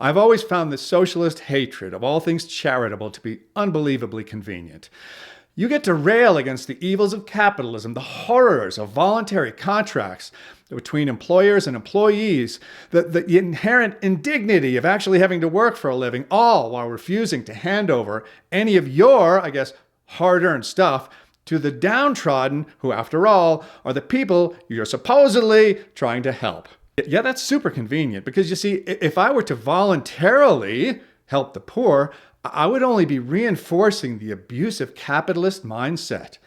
I've always found the socialist hatred of all things charitable to be unbelievably convenient. You get to rail against the evils of capitalism, the horrors of voluntary contracts between employers and employees, the inherent indignity of actually having to work for a living, all while refusing to hand over any of your, hard-earned stuff to the downtrodden, who, after all, are the people you're supposedly trying to help. Yeah, that's super convenient because, you see, if I were to voluntarily help the poor, I would only be reinforcing the abusive capitalist mindset.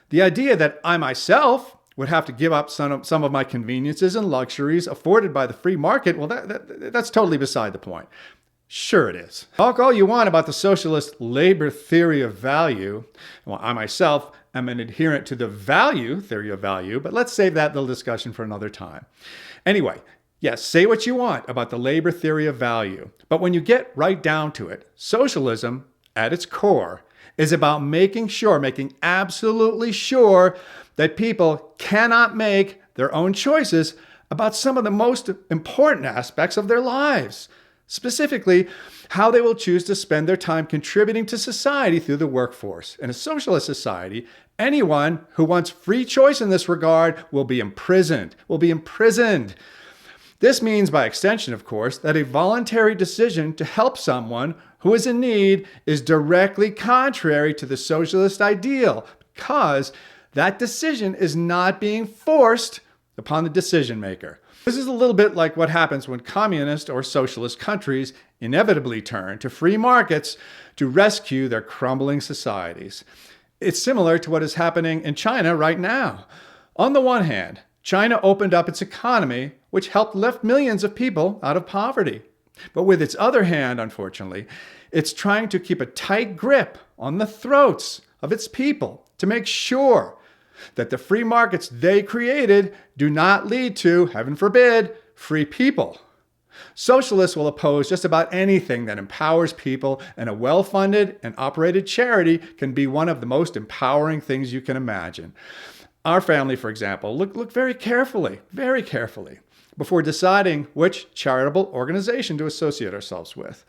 The idea that I myself would have to give up some of my conveniences and luxuries afforded by the free market, well, that's totally beside the point. Sure it is. Talk all you want about the socialist labor theory of value. Well, I myself am an adherent to the value theory of value, but let's save that little discussion for another time. Anyway, yes, say what you want about the labor theory of value, but when you get right down to it, socialism, at its core, is about making absolutely sure that people cannot make their own choices about some of the most important aspects of their lives. Specifically, how they will choose to spend their time contributing to society through the workforce. In a socialist society, anyone who wants free choice in this regard will be imprisoned. This means, by extension, of course, that a voluntary decision to help someone who is in need is directly contrary to the socialist ideal, because that decision is not being forced upon the decision maker. This is a little bit like what happens when communist or socialist countries inevitably turn to free markets to rescue their crumbling societies. It's similar to what is happening in China right now. On the one hand, China opened up its economy, which helped lift millions of people out of poverty. But with its other hand, unfortunately, it's trying to keep a tight grip on the throats of its people to make sure that the free markets they created do not lead to, heaven forbid, free people. Socialists will oppose just about anything that empowers people, and a well-funded and operated charity can be one of the most empowering things you can imagine. Our family, for example, look very carefully before deciding which charitable organization to associate ourselves with.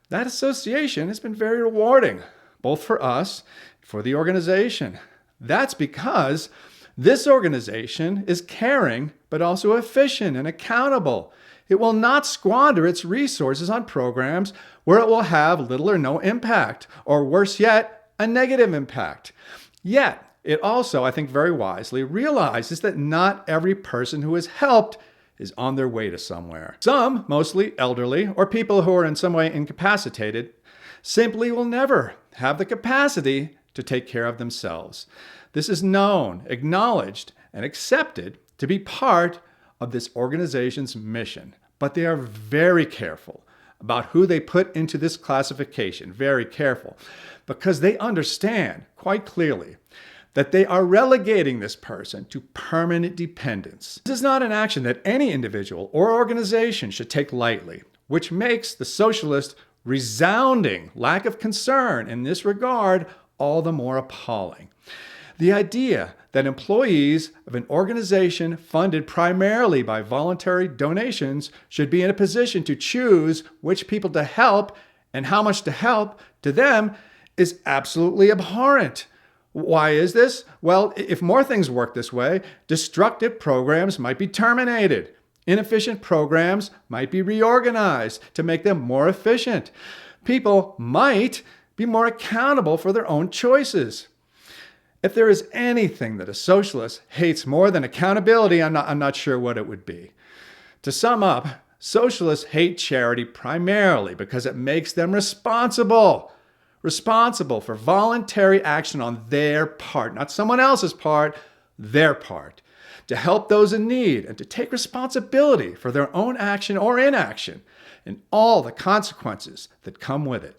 That association has been very rewarding, both for us and for the organization. That's because this organization is caring, but also efficient and accountable. It will not squander its resources on programs where it will have little or no impact, or worse yet, a negative impact. Yet, it also, I think very wisely, realizes that not every person who is helped is on their way to somewhere. Some, mostly elderly or people who are in some way incapacitated, simply will never have the capacity to take care of themselves. This is known, acknowledged, and accepted to be part of this organization's mission. But they are very careful about who they put into this classification, very careful, because they understand quite clearly that they are relegating this person to permanent dependence. This is not an action that any individual or organization should take lightly, which makes the socialist resounding lack of concern in this regard all the more appalling. The idea that employees of an organization funded primarily by voluntary donations should be in a position to choose which people to help and how much to help to them is absolutely abhorrent. Why is this? Well, if more things work this way, destructive programs might be terminated. Inefficient programs might be reorganized to make them more efficient. People might be more accountable for their own choices. If there is anything that a socialist hates more than accountability, I'm not sure what it would be. To sum up, socialists hate charity primarily because it makes them responsible for voluntary action on their part, not someone else's part, their part, to help those in need and to take responsibility for their own action or inaction and all the consequences that come with it.